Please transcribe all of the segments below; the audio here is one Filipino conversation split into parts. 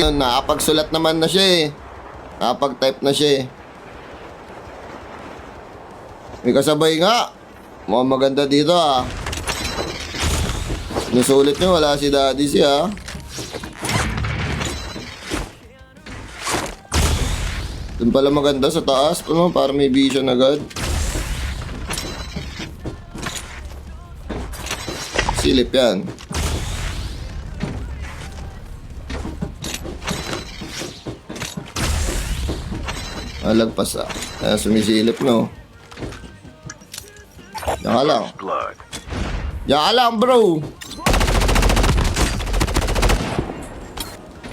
Ayun, nakapagsulat naman na siya eh. Nakapag-type na siya eh. May kasabay nga. Mukhang maganda dito ah. Sinusulit nyo, wala si Daddy siya. Doon pala maganda sa taas. Ano, para may vision agad. Silip yan. Lagpas ah. Ayan, sumisilip no. Diyan ka lang. Diyan ka lang bro.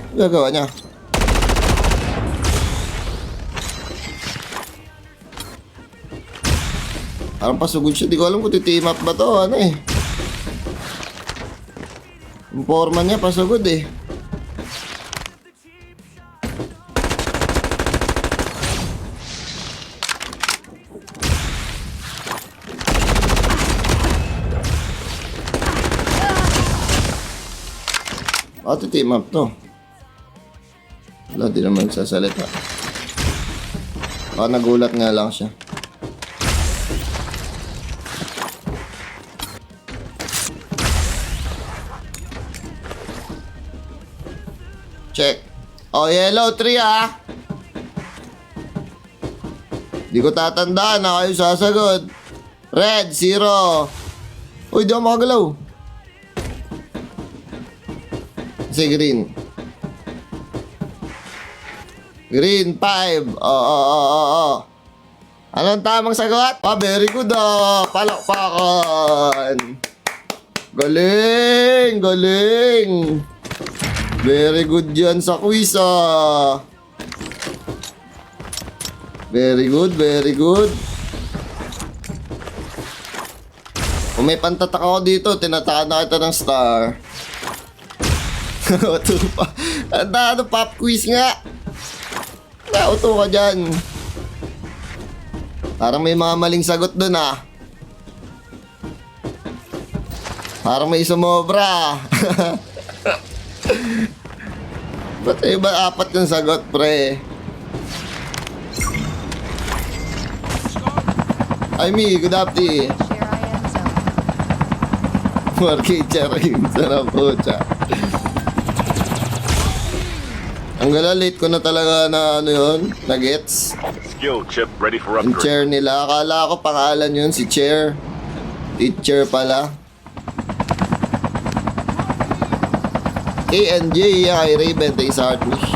Ano gagawa niya? Parang pasugod siya. Di ko alam kung ti-team up ba to. Ano eh. Yung forma niya pasugod eh. Team up to. Wala, di naman sasalita. Baka nagulat nga lang siya. Check. Oh, yellow 3 ah. Di ko tatandaan na kayo sasagot. Red 0. Uy, di ako makagalaw. Kasi green. Green 5. Oo. Anong tamang sagot? Very good ah. Palakpakan. Galing. Very good yan sa quiz ah. Very good. Kung may pantatak ako dito, tinatakan na kita ng star. Auto pa. Ano, pop quiz nga. Auto ka dyan. Parang may mga maling sagot dun ah. Parang may sumobra. Ba't iba 4 yung sagot pre? Good afternoon. Market charin. Sarap po siya. Ang gala, late ko na talaga na ano yun, na-gets. Skill chip ready for Yung upgrade. chair nila, akala ko pangalan yun, si Chair. Teacher pala. A&J, kay Raven, tayo sa Hardwish.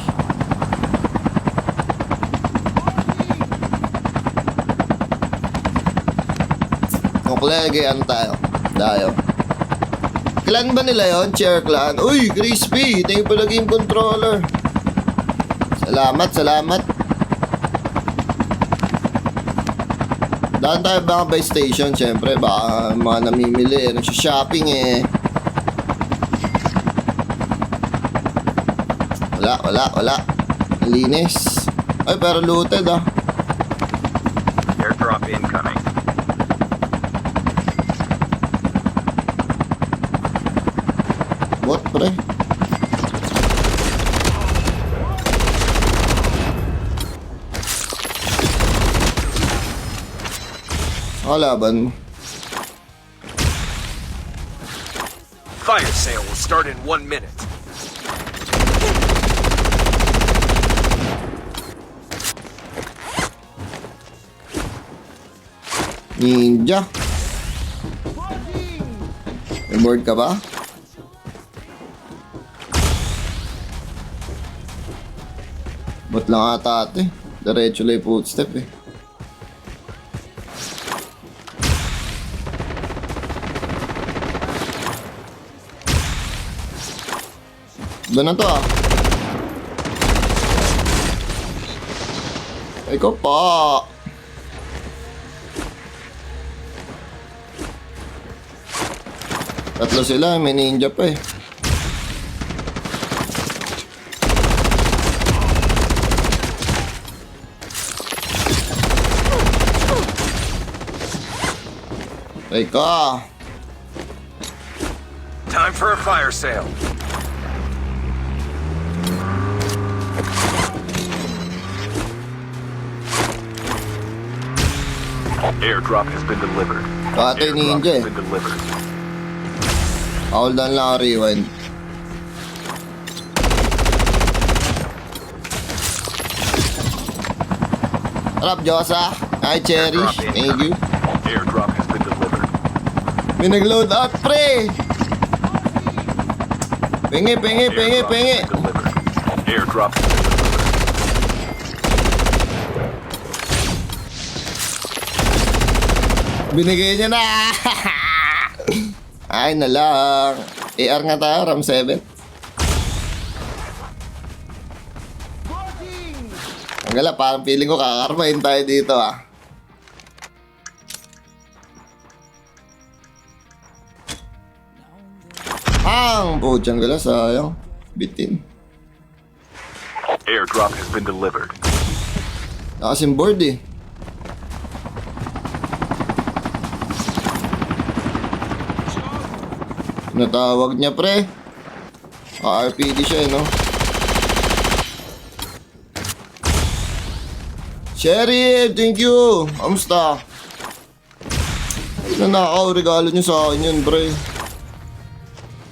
Kukulagay, ano tayo? Dayo. Clan ba nila yun? Chair clan? Uy, Crispy, thank you pala game controller. Salamat. Daan tayo baka by station, syempre. Baka mga namimili. Shopping eh. Wala. Linis. Ay, pero looted ah. Airdrop incoming. Bot, pre. Kalaban mo. Fire sale will start in 1 minute. Ninja. May board ka ba? Bot lang ata ate. Diretso lang yung footstep eh. Doon na to ah. Ikaw pa. Tatlo sila, may ninja pa eh. Teka. Time for a fire sale. Airdrop has been delivered. Patay Airdrop ninja has eh. been delivered. Hold on lang, rewind. Harap, Josa. Hi, Cherish. Thank you. Airdrop has been delivered. May nag-load out, pre. Pengi. Airdrop has been delivered. Airdrop has been delivered. Binigay niya na. Ay na lang. AR nga tayo, RAM 7. Ang gala, parang feeling ko kakarmahin tayo dito ah. Ang putyang gala, sayang. Bitin. Airdrop has been delivered. Nakasim board eh. Natawag niya pre. RPD siya eh, no? Sheriff, thank you. Kamusta? Nanakaw, regalo niyo sa akin yun, pre.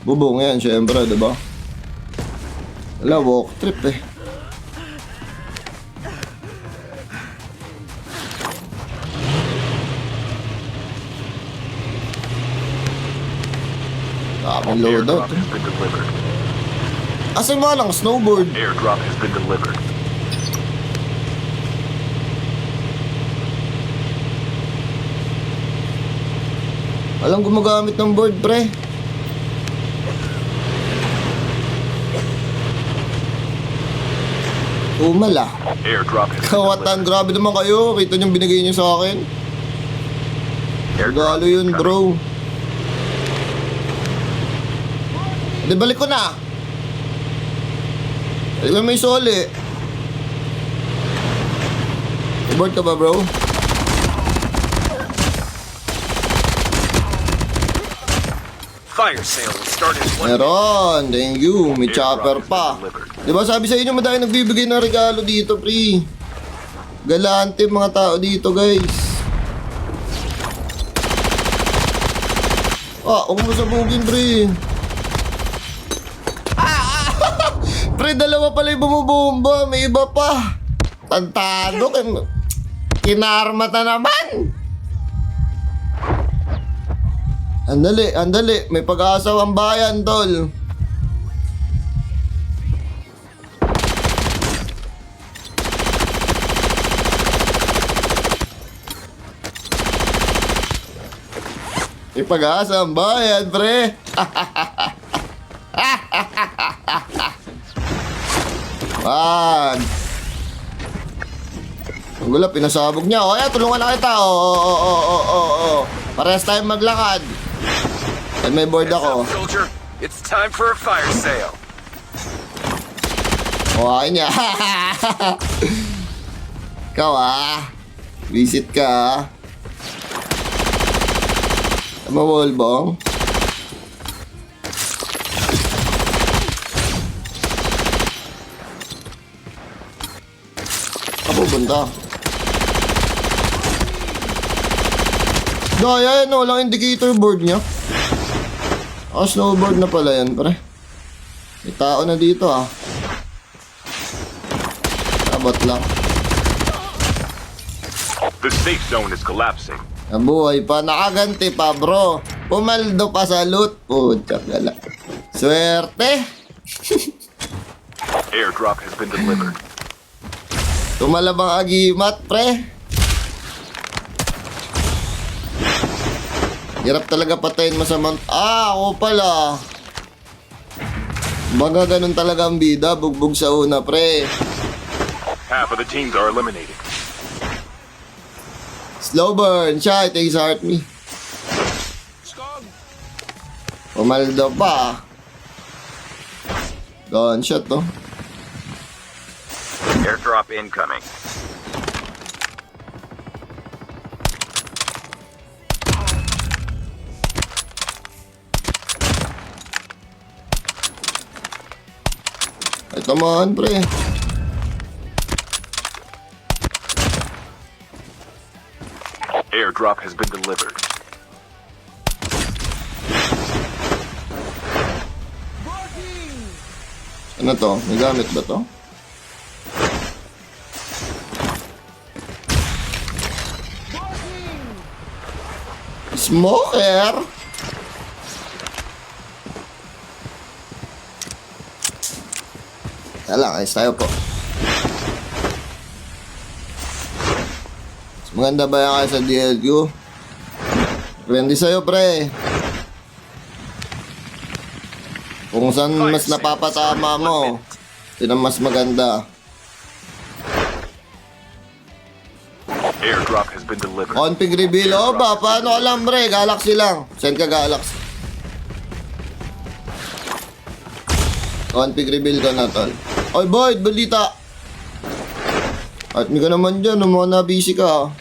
Bubong yan, syempre, diba? Wala, walk trip eh. Daming loadout Airdrop eh. has been delivered. Asan mo lang, snowboard? Airdrop has been delivered. Walang gumagamit ng board, pre. Umala. Airdrop has been Kawatan, delivered. grabe naman kayo. Kita niyong binigay niyo sa akin. Airdrop Regalo yun, incoming. bro. Di balik ko na. Di ba may soli? Board ka ba, bro? Fire sale will start in 1 minute. Meron, thank you. May chopper pa. Di ba sabi sa inyo, madami nagbibigay ng regalo dito, pre. Galante mga tao dito, guys. Huwag mo sabugin, pre. Pre, dalawa pala yung bumubomba. May iba pa. Tantado. Kinarmata naman. Andali. May pag-asa ang bayan, tol. May pag-asa ang bayan, pre. Wag. Ang gulo, pinasabog niya. O, tulungan na kita. Oo. Parehas tayong maglakad. At may board Heads ako. up, soldier. It's time for a fire sale. O, niya. Ikaw visit ka Tama, Wolbong. Ako punta. Gaya yan, walang indicator board niya. Snowboard na pala yan, pre. May tao na dito Abot lang. The safe zone is collapsing. Nabuhay pa, nakaganti pa, bro. Pumaldo pa sa loot. Pucha, gala. Swerte. Airdrop has been delivered. Tumalabang agimat, pre. Hirap talaga patayin mo sa mount. Ako pala. Baga ganun talaga ang bida. Bugbog sa una, pre. Half of the teams are eliminated. Slow burn siya. It takes heart me. Pumaldo pa. Gunshot, to. Airdrop incoming. Ay, tamaan, pre. Airdrop has been delivered. Ano to? May gamit ba to? Smoker? Kaya ayos tayo po. Mas maganda ba yan kayo sa DLQ? Depende sa'yo, pre. Kung saan mas napapatama mo, yun ang mas maganda. Airdrop has been delivered. Config reveal, o ba? Paano ka lang, pre? Galaxy lang. Send ka Galaxy. Config reveal ka na, tol. Oy, boy, balita. At hindi ka naman dyan, mga na-busy ka.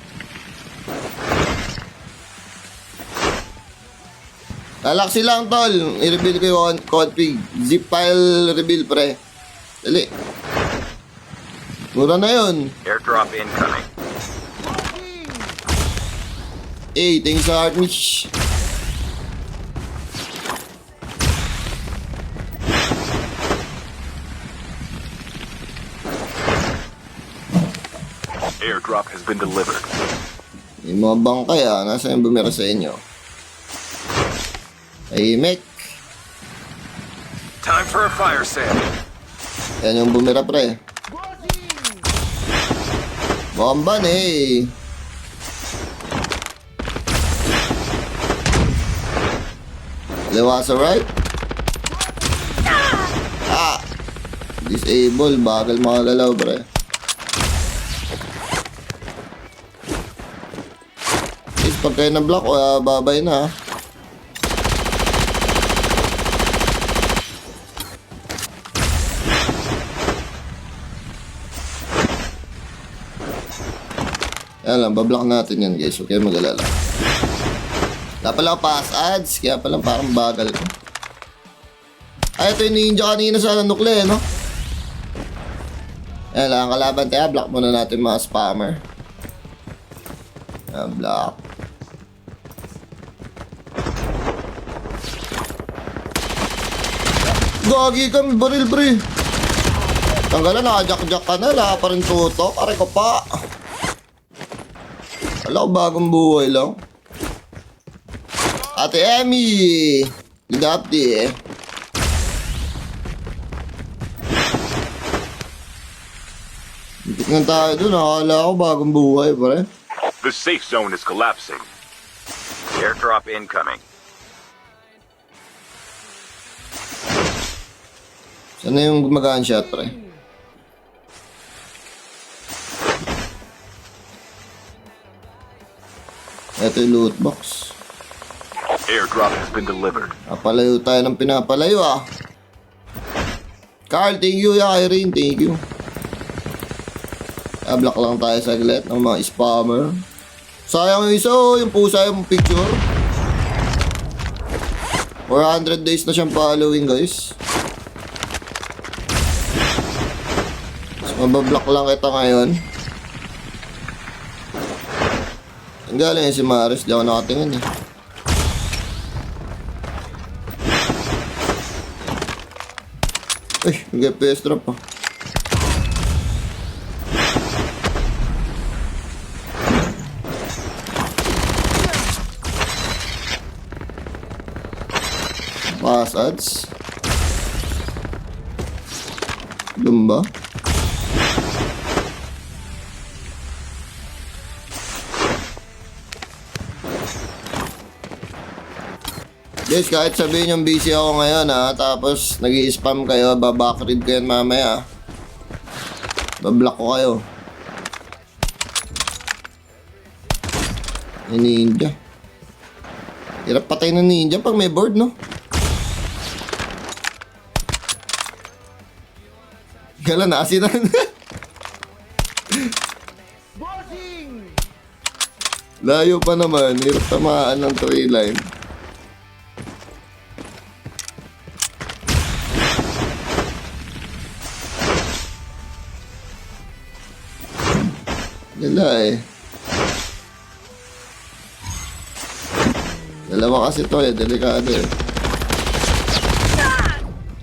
Galaxy lang, tol. I-reveal ko yung config. Zip file reveal, pre. Dali. Mura na yun. Airdrop incoming. Thanks sa Artmish. Airdrop has been delivered. Yung mga bangkay, nasa yung bumira sa inyo. Ay, Mek. Time for a fire sale. Yan yung bumira, pre. Bomban, eh. Liwa sa right. Disable. Bagal makagalaw, pre. Is pag kayo na-block, babay na. Yan lang, bablock natin yan, guys. Huwag kayo mag-alala. Kaya pala pass ads, kaya pala parang bagal ko. Ay, ito yung ninja kanina sa nukle, no? Yan lang, kalaban tayo. Block muna natin mga spammer. Yan, block. Gagi kami, baril, pre. Tanggalan, nakajak-jak ka na. Wala pa rin tutok. Aray ko pa. Wala ko bagong buhay lang. Ate Emmy! Good update, eh. Bitik na tayo dun. Nakakala ko bagong buhay, pare. The safe zone is collapsing. Airdrop incoming. Saan na yung gumagaan shot, pre? Ito yung loot box. Airdrop has been delivered. Napalayo tayo ng pinapalayo, ah. Carl, thank you. Irene, thank you. Block lang tayo saglit ng mga spammer. Sayang yung isa, yung pusa yung picture. 400 days na siyang following, guys. So, mabablock lang kita ngayon. Ang galing si Maris, di ako nakatingin, eh. Ay, nag-FPS drop, ah. Pass ads. Lumba. Guys, kahit sabihin yung busy ako ngayon, tapos nag-i-spam kayo, babackread ko yan mamaya. Bablock ko kayo. Yung ninja. Hirap patay ng ninja pag may board, no? Gala na, asinan. Layo pa naman. Hirap tamaan ng 3 line. Gala, eh. Dalawa kasi to eh, delikado eh.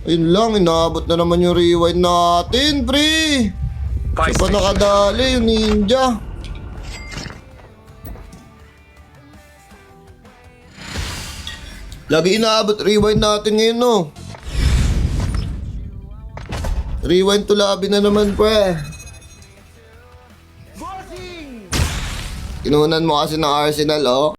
Ayun lang, inaabot na naman yung rewind natin, pre! Buy Siya pa station. nakadali, yung ninja. Lagi inaabot rewind natin ngayon, no? Rewind to labi na naman, pre. Kinunan mo kasi ng Arsenal, oh.